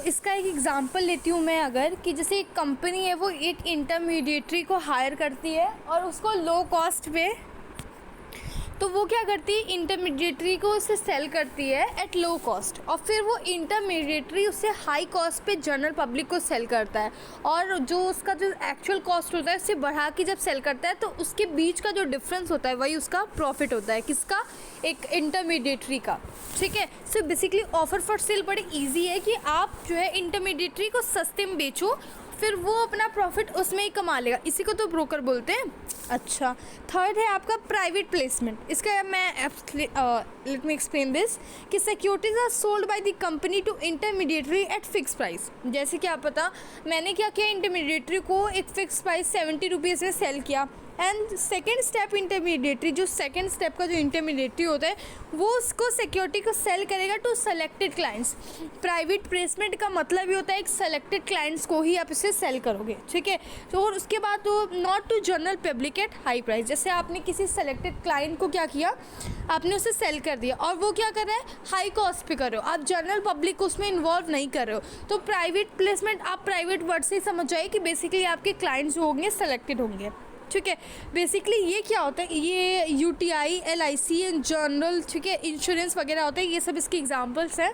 इसका एक एग्ज़ाम्पल लेती हूँ मैं, अगर कि जैसे एक कंपनी है वो एक इंटरमीडिएटरी को हायर करती है और उसको लो कॉस्ट पे, तो वो क्या करती है, इंटरमीडिएटरी को उसे सेल करती है एट लो कॉस्ट, और फिर वो इंटरमीडिएटरी उसे हाई कॉस्ट पे जनरल पब्लिक को सेल करता है, और जो उसका जो एक्चुअल कॉस्ट होता है उससे बढ़ा के जब सेल करता है तो उसके बीच का जो डिफरेंस होता है वही उसका प्रॉफिट होता है। किसका? एक इंटरमीडिएटरी का। ठीक है। So basically offer for sale बड़े ईजी है कि आप जो है इंटरमीडिएटरी को सस्ते में बेचो, फिर वो अपना प्रॉफिट उसमें ही कमा लेगा। इसी को तो ब्रोकर बोलते हैं। अच्छा, थर्ड है आपका प्राइवेट प्लेसमेंट। इसका मैं लेट मी एक्सप्लेन दिस कि securities are sold by the company to intermediary at fix price. जैसे कि आप पता, मैंने क्या किया, इंटरमीडिएटरी को एक फिक्स प्राइस 70 रुपीज़ में सेल किया, एंड सेकेंड स्टेप इंटरमीडिएटरी, जो सेकेंड स्टेप का जो इंटरमीडिएटरी होता है वो उसको सिक्योरिटी को सेल करेगा to selected clients. Private placement का मतलब ये होता है एक सेलेक्टेड क्लाइंट्स को ही आप इसे सेल करोगे। ठीक है। तो और उसके बाद तो not to general public at high price. जैसे आपने किसी सेलेक्टेड क्लाइंट को क्या किया, आपने उसे सेल कर दिया, और वो क्या कर रहा है, हाई कॉस्ट पे कर रहे हो, आप जनरल पब्लिक को उसमें इन्वॉल्व नहीं कर रहे हो। तो प्राइवेट प्लेसमेंट आप प्राइवेट वर्ड से समझ जाइए कि बेसिकली आपके क्लाइंट्स जो होंगे सेलेक्टेड होंगे। ठीक है। बेसिकली ये क्या होता है, ये UTI, LIC एंड जनरल, ठीक है, इंश्योरेंस वगैरह होता है, ये सब इसके एग्जांपल्स हैं।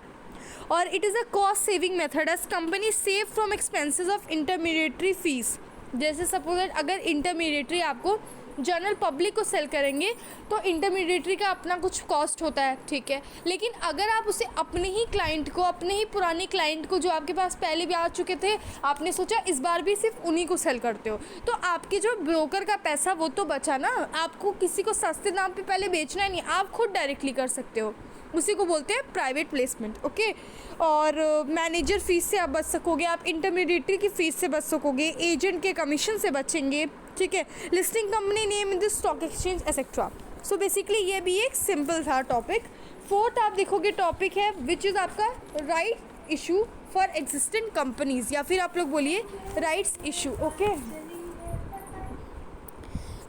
और it is a cost saving method as company save from expenses of intermediary fees. जैसे सपोज अगर इंटरमीडिएटरी आपको जनरल पब्लिक को सेल करेंगे तो इंटरमीडिएटरी का अपना कुछ कॉस्ट होता है। ठीक है। लेकिन अगर आप उसे अपने ही क्लाइंट को, अपने ही पुराने क्लाइंट को जो आपके पास पहले भी आ चुके थे, आपने सोचा इस बार भी सिर्फ उन्हीं को सेल करते हो, तो आपके जो ब्रोकर का पैसा वो तो बचा ना। आपको किसी को सस्ते दाम पे पहले बेचना ही नहीं, आप खुद डायरेक्टली कर सकते हो। उसी को बोलते हैं प्राइवेट प्लेसमेंट। ओके। और मैनेजर फीस से आप बच सकोगे, आप इंटरमीडिएटरी की फ़ीस से बच सकोगे, एजेंट के कमीशन से बचेंगे। ठीक है। Listing company name in the stock exchange etcetera. So basically ये भी एक सिंपल था टॉपिक। फोर्थ आप देखोगे टॉपिक है विच इज़ आपका right issue for existing companies, या फिर आप लोग बोलिए राइट्स इशू। ओके।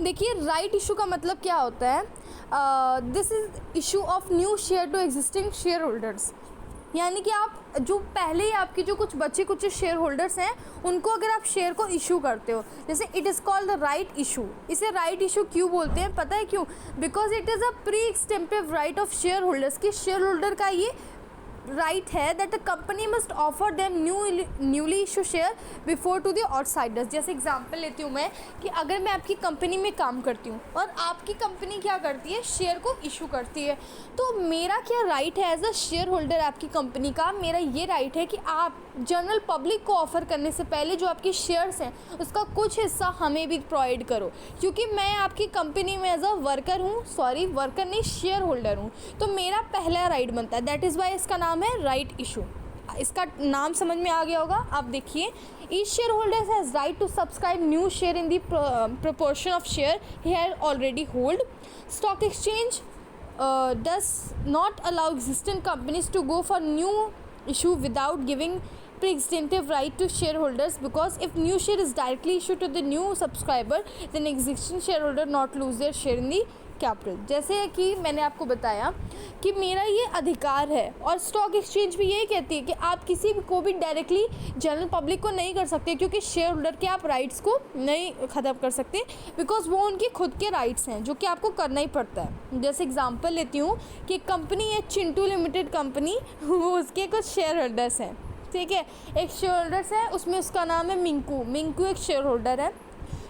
देखिए राइट इशू का मतलब क्या होता है, this is issue of new share to existing shareholders. यानी कि आप जो पहले ही आपके जो कुछ बचे कुछ शेयर होल्डर्स हैं उनको अगर आप शेयर को इशू करते हो, जैसे it is called the right issue. इसे राइट इशू क्यों बोलते हैं पता है क्यों? Because it is a pre exemptive right of share holders, कि शेयर होल्डर का ये राइट है that the company must offer them newly issue share before to the outsiders. जैसे एग्जांपल लेती हूँ मैं कि अगर मैं आपकी कंपनी में काम करती हूँ और आपकी कंपनी क्या करती है, शेयर को इशू करती है, तो मेरा क्या राइट है एज अ शेयर होल्डर आपकी कंपनी का? मेरा ये राइट है कि आप जनरल पब्लिक को ऑफर करने से पहले जो आपके शेयर्स हैं उसका कुछ हिस्सा हमें भी प्रोवाइड करो, क्योंकि मैं आपकी कंपनी में एज अ वर्कर हूँ, सॉरी वर्कर नहीं शेयर होल्डर हूँ, तो मेरा पहला राइट बनता है। दैट इज़ वाई इसका नाम है राइट इशू। इसका नाम समझ में आ गया होगा। आप देखिए, each shareholder has right to subscribe new share in the proportion of share he had already hold. Stock exchange does not allow existing companies to go for new issue without giving pre-existing right to shareholders, because if new share is directly issued to the new subscriber then existing shareholder not lose their share in the capital. जैसे कि मैंने आपको बताया कि मेरा ये अधिकार है, और स्टॉक एक्सचेंज भी यही कहती है कि आप किसी भी को भी डायरेक्टली जनरल पब्लिक को नहीं कर सकते, क्योंकि शेयर होल्डर के आप राइट्स को नहीं ख़त्म कर सकते, बिकॉज वो उनके खुद के राइट्स हैं जो कि आपको करना ही पड़ता है। जैसे एग्जांपल लेती हूँ कि कंपनी है चिंटू लिमिटेड कंपनी, वो उसके कुछ शेयर होल्डर्स हैं। ठीक है। एक शेयर होल्डर्स है, उसमें उसका नाम है मिंकू। मिंकू एक शेयर होल्डर है।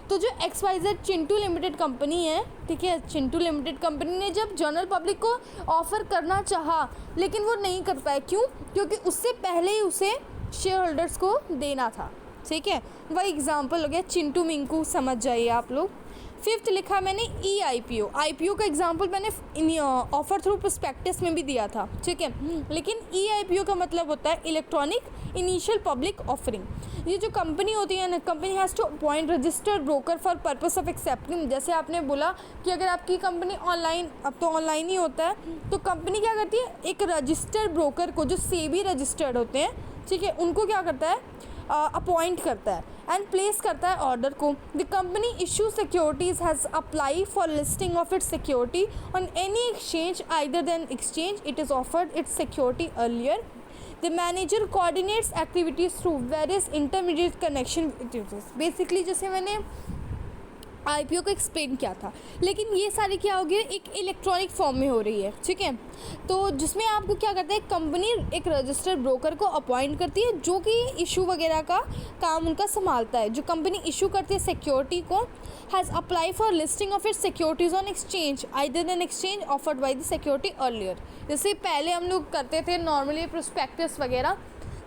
तो जो XYZ चिंटू लिमिटेड कंपनी है, ठीक है, चिंटू लिमिटेड कंपनी ने जब जनरल पब्लिक को ऑफ़र करना चाहा लेकिन वो नहीं कर पाए, क्यों? क्योंकि उससे पहले ही उसे शेयर होल्डर्स को देना था। ठीक है। वही एग्जांपल हो गया चिंटू मिंकू, समझ जाइए आप लोग। फिफ्थ लिखा मैंने IPO। IPO का एग्जांपल मैंने ऑफर थ्रू प्रोस्पेक्टस में भी दिया था। ठीक है। लेकिन IPO का मतलब होता है इलेक्ट्रॉनिक इनिशियल पब्लिक ऑफरिंग। ये जो कंपनी होती है ना, company has to appoint registered broker for purpose of accepting. जैसे आपने बोला कि अगर आपकी कंपनी ऑनलाइन, अब तो ऑनलाइन ही होता है, तो कंपनी क्या करती है, एक रजिस्टर्ड ब्रोकर को जो सेबी रजिस्टर्ड होते हैं, ठीक है, उनको क्या करता है, अपॉइंट करता है एंड प्लेस करता है ऑर्डर को। The company issue securities has apply for listing of its security on any exchange either than exchange it is offered its security earlier. The manager coordinates activities through various intermediate connection. Basically जैसे मैंने IPO को explain किया था, लेकिन ये सारी क्या हो गई, एक इलेक्ट्रॉनिक फॉर्म में हो रही है, ठीक है। तो जिसमें आपको क्या करता है, कंपनी एक रजिस्टर्ड ब्रोकर को अपॉइंट करती है जो कि इशू वगैरह का काम उनका संभालता है। जो कंपनी इशू करती है सिक्योरिटी को, has apply for listing of it's securities on exchange either an exchange offered by the security earlier. जैसे पहले हम लोग करते थे नॉर्मली प्रोस्पेक्टस वगैरह,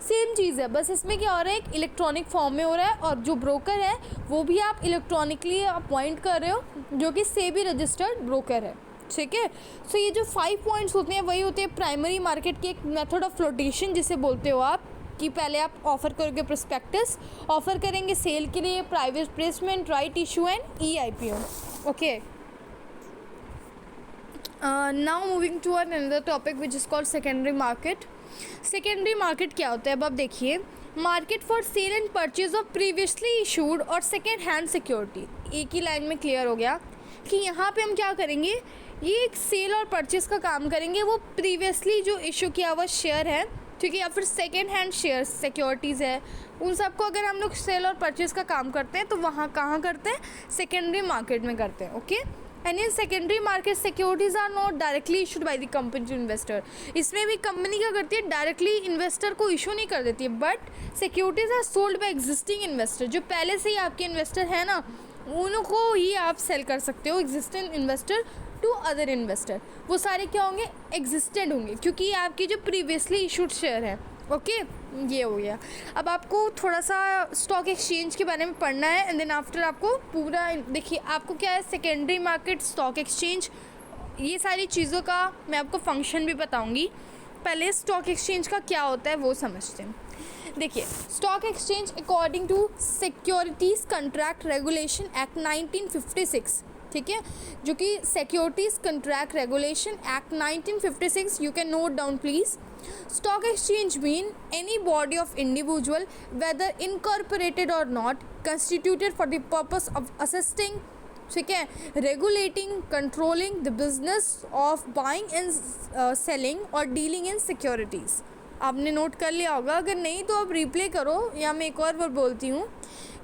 सेम चीज़ है, बस इसमें क्या हो रहा है, एक इलेक्ट्रॉनिक फॉर्म में हो रहा है और जो ब्रोकर है वो भी आप इलेक्ट्रॉनिकली अपॉइंट कर रहे हो जो कि सेबी रजिस्टर्ड ब्रोकर है, ठीक है। सो ये जो 5 पॉइंट्स होते हैं वही होते हैं प्राइमरी मार्केट की एक मेथड ऑफ फ्लोटेशन जिसे बोलते हो आप, कि पहले आप ऑफ़र करोगे प्रोस्पेक्टस, ऑफ़र करेंगे सेल के लिए, private placement, right issue and EIPO. Okay, now moving to another topic which is called secondary market. Secondary market क्या होता है, अब आप देखिए, market for sale and purchase of previously issued और सेकेंड हैंड सिक्योरिटी। एक ही लाइन में क्लियर हो गया कि यहाँ पे हम क्या करेंगे, ये एक सेल और परचेज का काम करेंगे, वो प्रीवियसली जो इशू किया हुआ शेयर है, ठीक है, या फिर सेकेंड हैंड शेयर सिक्योरिटीज़ है, उन सबको अगर हम लोग सेल और परचेज का काम करते हैं तो वहाँ कहाँ करते हैं, सेकेंडरी मार्केट में करते हैं। Okay, and in secondary market securities are not directly issued by the company to investor. इसमें भी कंपनी क्या करती है, डायरेक्टली इन्वेस्टर को इशू नहीं कर देती है, but securities are sold by existing investor. जो पहले से ही आपके इन्वेस्टर है ना, उनको ही आप सेल कर सकते हो, existing investor to other investor. वो सारे क्या होंगे, एग्जिस्टेंट होंगे, क्योंकि ये आपकी जो प्रीवियसली इशूड शेयर है। ओके, ये हो गया। अब आपको थोड़ा सा स्टॉक एक्सचेंज के बारे में पढ़ना है एंड देन आफ्टर आपको पूरा देखिए, आपको क्या है, सेकेंडरी मार्केट, स्टॉक एक्सचेंज, ये सारी चीज़ों का मैं आपको फंक्शन भी बताऊंगी। पहले स्टॉक एक्सचेंज का क्या होता है वो समझते हैं। देखिए, stock exchange according to securities contract regulation act 1956, ठीक है, जो कि securities contract regulation act 1956, you can note down please. Stock exchange mean any body of individual, whether incorporated or not, constituted for the purpose of assisting, ठीक है, regulating, controlling the business of buying and selling or dealing in securities। आपने note कर लिया होगा, अगर नहीं तो आप रिप्ले करो, या मैं एक और बार बोलती हूँ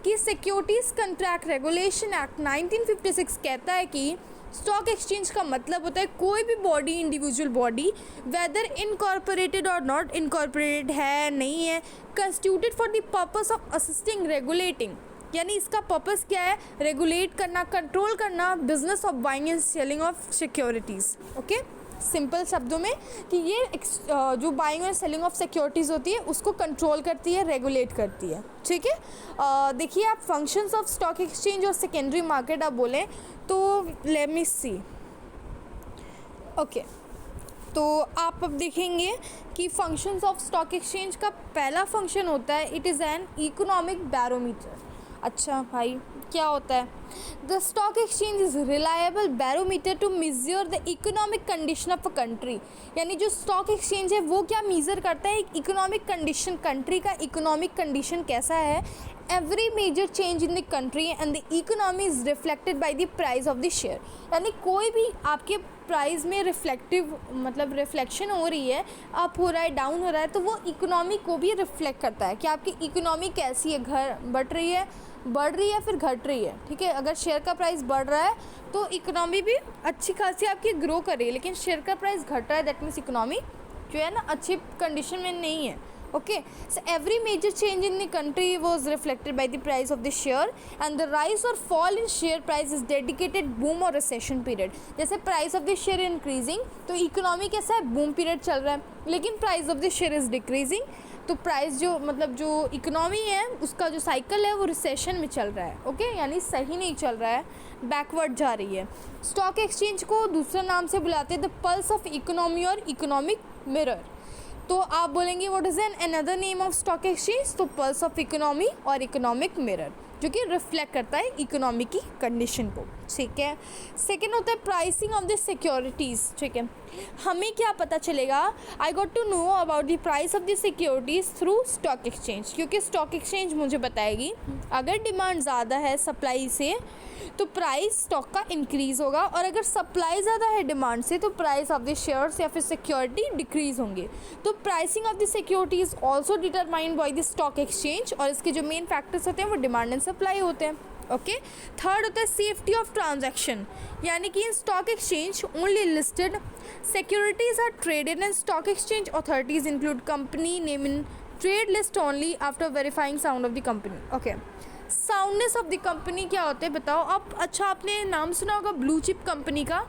कि सिक्योरिटीज़ कंट्रैक्ट रेगुलेशन एक्ट 1956 कहता है कि स्टॉक एक्सचेंज का मतलब होता है कोई भी body, individual body, weather incorporated और नॉट इनकॉर्पोरेटेड है, नहीं है, constituted for the purpose of assisting regulating, यानी इसका पर्पस क्या है, रेगुलेट करना, कंट्रोल करना business of buying and selling of securities. Okay, simple शब्दों में कि ये जो बाइंग और सेलिंग ऑफ सिक्योरिटीज़ होती है उसको कंट्रोल करती है, रेगुलेट करती है, ठीक है। देखिए, आप फंक्शंस ऑफ स्टॉक एक्सचेंज और सेकेंडरी मार्केट आप बोलें तो लेट मी सी। ओके, तो आप अब देखेंगे कि फंक्शंस ऑफ स्टॉक एक्सचेंज का पहला फंक्शन होता है, it is an economic barometer. अच्छा भाई, क्या होता है, the stock exchange is reliable barometer to measure the economic condition of a country. यानी जो स्टॉक एक्सचेंज है वो क्या मेज़र करता है, इकोनॉमिक कंडीशन, कंट्री का इकोनॉमिक कंडीशन कैसा है। Every major change in the country and the economy is reflected by the price of the share. यानी कोई भी आपके प्राइस में रिफ्लेक्टिव, मतलब रिफ्लेक्शन हो रही है, अप हो रहा है, डाउन हो रहा है, तो वो इकोनॉमी को भी रिफ्लेक्ट करता है कि आपकी इकोनॉमी कैसी है, बढ़ रही है, फिर घट रही है, ठीक है। अगर शेयर का प्राइस बढ़ रहा है तो इकोनॉमी भी अच्छी खासी आपकी ग्रो कर रही है, लेकिन शेयर का प्राइस घट रहा है, दैट मीन्स इकोनॉमी जो है ना अच्छी कंडीशन में नहीं है। Okay, so every major change in the country was reflected by the price of the share, and the rise or fall in share price is dedicated boom or recession period। जैसे price of the share increasing तो economy कैसा है, boom period चल रहा है, लेकिन price of the share is decreasing तो price जो मतलब जो इकोनॉमी है उसका जो साइकिल है वो रिसेशन में चल रहा है। ओके, यानी सही नहीं चल रहा है, बैकवर्ड जा रही है। स्टॉक एक्सचेंज को दूसरे नाम से बुलाते हैं द पल्स ऑफ इकोनॉमी और इकोनॉमिक मिरर। तो आप बोलेंगे what is an another name of stock exchange, तो पल्स ऑफ इकोनॉमी और इकोनॉमिक मिरर। जो कि रिफ्लेक्ट करता है इकोनॉमी की कंडीशन को, ठीक है। सेकेंड होता है प्राइसिंग ऑफ द सिक्योरिटीज़, ठीक है। हमें क्या पता चलेगा, I got to know about the price of the securities through stock exchange, क्योंकि स्टॉक एक्सचेंज मुझे बताएगी अगर डिमांड ज़्यादा है सप्लाई से तो प्राइस स्टॉक का इंक्रीज़ होगा, और अगर सप्लाई ज़्यादा है डिमांड से तो प्राइस ऑफ द शेयर्स या फिर सिक्योरिटी डिक्रीज़ होंगे। तो pricing of the security is also determined by the stock exchange, और इसके जो मेन फैक्टर्स होते हैं वो डिमांड एंड सप्लाई होते हैं, ओके। थर्ड होता है सेफ्टी ऑफ ट्रांजैक्शन, यानी कि in stock exchange only listed securities are traded and stock exchange authorities include company name in trade list only after verifying sound of the company, okay. Soundness of the company क्या होते हैं बताओ आप। अच्छा, आपने नाम सुना होगा ब्लू चिप कंपनी का।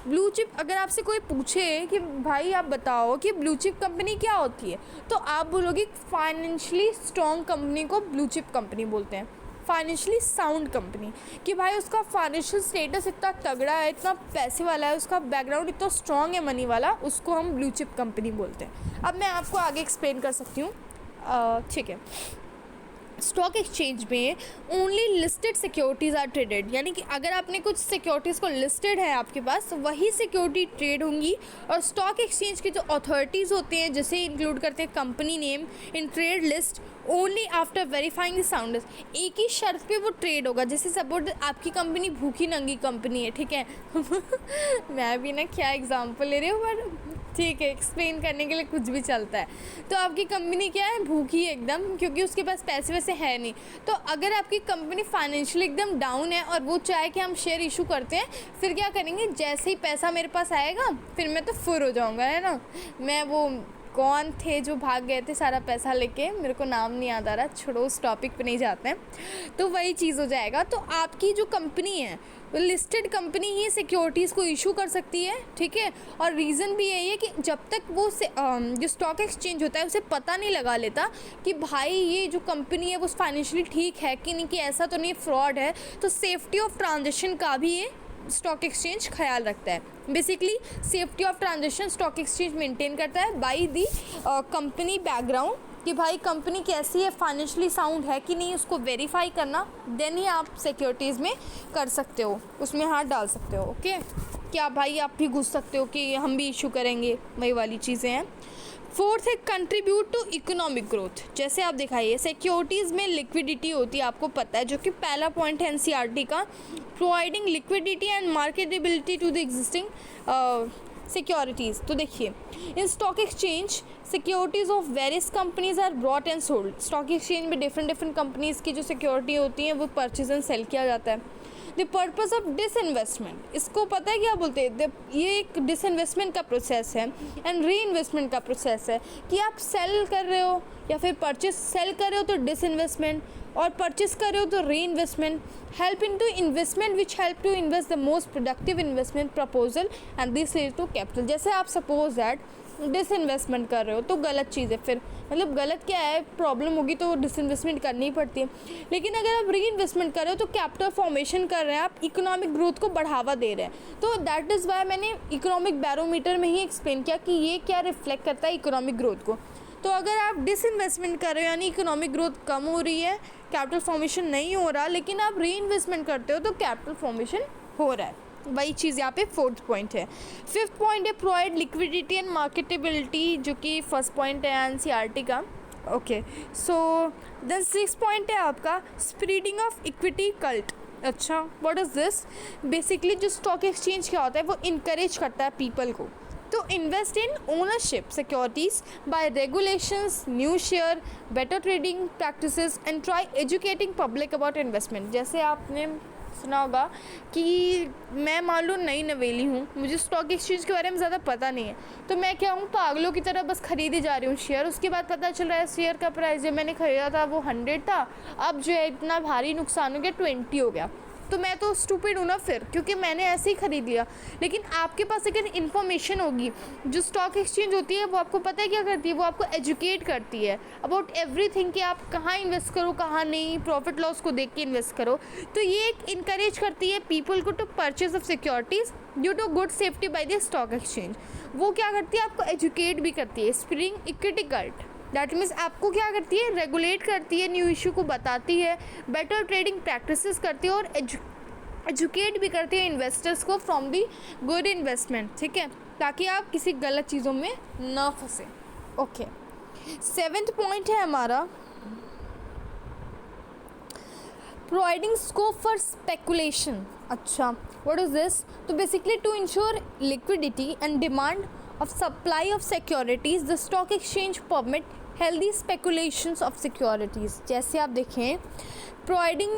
ब्लू चिप, अगर आपसे कोई पूछे कि भाई आप बताओ कि ब्लू चिप कंपनी क्या होती है, तो आप बोलोगे फाइनेंशियली स्ट्रॉन्ग कंपनी को ब्लू चिप कंपनी बोलते हैं, फाइनेंशियली साउंड कंपनी, कि भाई उसका फाइनेंशियल स्टेटस इतना तगड़ा है, इतना पैसे वाला है, उसका बैकग्राउंड इतना स्ट्रॉन्ग है मनी वाला, उसको हम ब्लू चिप कंपनी बोलते हैं। अब मैं आपको आगे एक्सप्लेन कर सकती हूँ, ठीक है। स्टॉक एक्सचेंज में only listed securities are traded, यानी कि अगर आपने कुछ सिक्योरिटीज़ को लिस्टेड है आपके पास, वही सिक्योरिटी ट्रेड होंगी। और स्टॉक एक्सचेंज के जो अथॉरिटीज़ होते हैं, जैसे इंक्लूड करते हैं company name in trade list only after verifying the soundness, एक ही शर्त पे वो ट्रेड होगा। जैसे सपोज आपकी कंपनी भूखी नंगी कंपनी है, ठीक है मैं भी ना क्या एग्जांपल ले रही हूँ, पर ठीक है, एक्सप्लेन करने के लिए कुछ भी चलता है। तो आपकी कंपनी क्या है, भूखी है एकदम, क्योंकि उसके पास पैसे वैसे है नहीं। तो अगर आपकी कंपनी फाइनेंशियली एकदम डाउन है और वो चाहे कि हम शेयर इशू करते हैं, फिर क्या करेंगे, जैसे ही पैसा मेरे पास आएगा फिर मैं तो फुर हो जाऊँगा, है ना। मैं वो कौन थे जो भाग गए थे सारा पैसा लेके, मेरे को नाम नहीं याद आ रहा, छोड़ो उस टॉपिक पे नहीं जाते हैं। तो वही चीज़ हो जाएगा। तो आपकी जो कंपनी है वो लिस्टेड कंपनी ही सिक्योरिटीज़ को इशू कर सकती है, ठीक है। और रीज़न भी यही है कि जब तक वो जो स्टॉक एक्सचेंज होता है उसे पता नहीं लगा लेता कि भाई ये जो कंपनी है वो फाइनेंशियली ठीक है कि नहीं, कि ऐसा तो नहीं फ्रॉड है, तो सेफ्टी ऑफ ट्रांजेक्शन का भी ये स्टॉक एक्सचेंज ख्याल रखता है। Basically safety of transaction stock exchange maintain करता है बाय दी कंपनी बैकग्राउंड, कि भाई कंपनी कैसी है, फाइनेंशियली साउंड है कि नहीं, उसको वेरीफाई करना, देन ही आप सिक्योरिटीज़ में कर सकते हो, उसमें हाथ डाल सकते हो, ओके। क्या भाई आप भी घुस सकते हो कि हम भी इशू करेंगे, वही वाली चीज़ें हैं। फोर्थ है कंट्रीब्यूट टू इकोनॉमिक ग्रोथ। जैसे आप दिखाइए सिक्योरिटीज़ में लिक्विडिटी होती है, आपको पता है, जो कि पहला पॉइंट है एनसीईआरटी का, providing liquidity and marketability to the existing securities. तो देखिए in stock exchange securities of various companies are brought and sold. Stock exchange में डिफरेंट डिफरेंट कंपनीज़ की जो सिक्योरिटी होती हैं वो परचेज एंड सेल किया जाता है। द पर्पज़ ऑफ डिसइन्वेस्टमेंट, इसको पता है क्या बोलते हैं, ये एक डिसइन्वेस्टमेंट का प्रोसेस है एंड री इन्वेस्टमेंट का प्रोसेस है, कि आप सेल कर रहे हो या फिर परचेज, सेल कर रहे हो तो डिसइन्वेस्टमेंट, और परचेज कर रहे हो तो reinvestment. Help in to investment which help to invest the most productive investment proposal and this lead to capital. जैसे आप सपोज दैट डिसइन्वेस्टमेंट कर रहे हो तो गलत चीज़ है, फिर मतलब गलत क्या है, प्रॉब्लम होगी तो डिसइन्वेस्टमेंट करनी ही पड़ती है। लेकिन अगर आप री इन्वेस्टमेंट कर रहे हो तो कैपिटल फॉर्मेशन कर रहे हैं, आप इकोनॉमिक ग्रोथ को बढ़ावा दे रहे हैं। तो दैट इज़ वाई मैंने इकोनॉमिक बैरोमीटर में ही एक्सप्लेन किया कि ये क्या रिफ्लेक्ट करता है इकोनॉमिक ग्रोथ को। तो अगर आप डिसइन्वेस्टमेंट कर रहे हो यानी इकोनॉमिक ग्रोथ कम हो रही है, कैपिटल फॉर्मेशन नहीं हो रहा, लेकिन आप री इन्वेस्टमेंट करते हो तो कैपिटल फॉर्मेशन हो रहा है। वही चीज़ यहाँ पे फोर्थ पॉइंट है। फिफ्थ पॉइंट है प्रोवाइड लिक्विडिटी एंड मार्केटेबिलिटी, जो कि फर्स्ट पॉइंट है एनसीईआरटी का, okay. So then six point है आपका स्प्रेडिंग ऑफ इक्विटी कल्ट। अच्छा, व्हाट इज़ दिस? बेसिकली जो स्टॉक एक्सचेंज क्या होता है वो इनकरेज करता है पीपल को तो invest in ownership securities by regulations, new share, better trading practices and try educating public about investment. जैसे आपने सुना होगा कि मैं मान लो नई नवेली हूँ, मुझे स्टॉक एक्सचेंज के बारे में ज़्यादा पता नहीं है, तो मैं क्या हूँ, पागलों की तरह बस खरीदी जा रही हूँ शेयर। उसके बाद पता चल रहा है शेयर का प्राइस जब मैंने ख़रीदा था वो 100 था, अब जो है इतना भारी नुकसान हो गया 20 हो गया। तो मैं तो स्टूपिड हूँ ना फिर, क्योंकि मैंने ऐसे ही ख़रीद लिया। लेकिन आपके पास अगर इन्फॉर्मेशन होगी, जो स्टॉक एक्सचेंज होती है वो आपको पता है क्या करती है, वो आपको एजुकेट करती है अबाउट एवरीथिंग कि आप कहाँ इन्वेस्ट करो, कहाँ नहीं, प्रॉफिट लॉस को देख के इन्वेस्ट करो। तो ये एक इनकरेज करती है पीपल को to purchase of securities due to good safety by the stock exchange. वो क्या करती है, आपको एजुकेट भी करती है। Spring equity cult, that means आपको क्या करती है, रेगुलेट करती है, न्यू इशू को बताती है, बेटर ट्रेडिंग प्रैक्टिसेस करती है और एजुकेट भी करती है इन्वेस्टर्स को फ्रॉम दी गुड इन्वेस्टमेंट, ठीक है, ताकि आप किसी गलत चीज़ों में ना फंसे। ओके, 7th पॉइंट है हमारा प्रोवाइडिंग स्कोप फॉर स्पेकुलेशन। अच्छा, व्हाट इज दिस? तो basically to ensure liquidity and demand of supply of securities, the stock exchange permit healthy speculations of securities। जैसे आप देखें प्रोवाइडिंग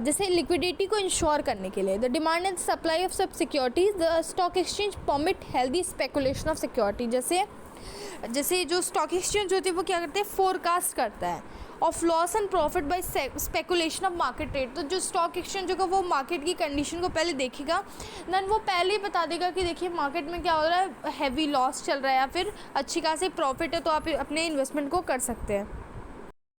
जैसे लिक्विडिटी को इंश्योर करने के लिए, the demand and supply of सब securities, the stock exchange permit healthy speculation of security. जैसे जो स्टॉक एक्सचेंज होती है वो क्या करते हैं, फोरकास्ट करता है of loss and profit by speculation of market rate. तो जो स्टॉक एक्सचेंज होगा वो मार्केट की कंडीशन को पहले देखेगा, देन वो पहले ही बता देगा कि देखिए मार्केट में क्या हो रहा है, हैवी लॉस चल रहा है या फिर अच्छी खासी प्रॉफिट है, तो आप अपने इन्वेस्टमेंट को कर सकते हैं।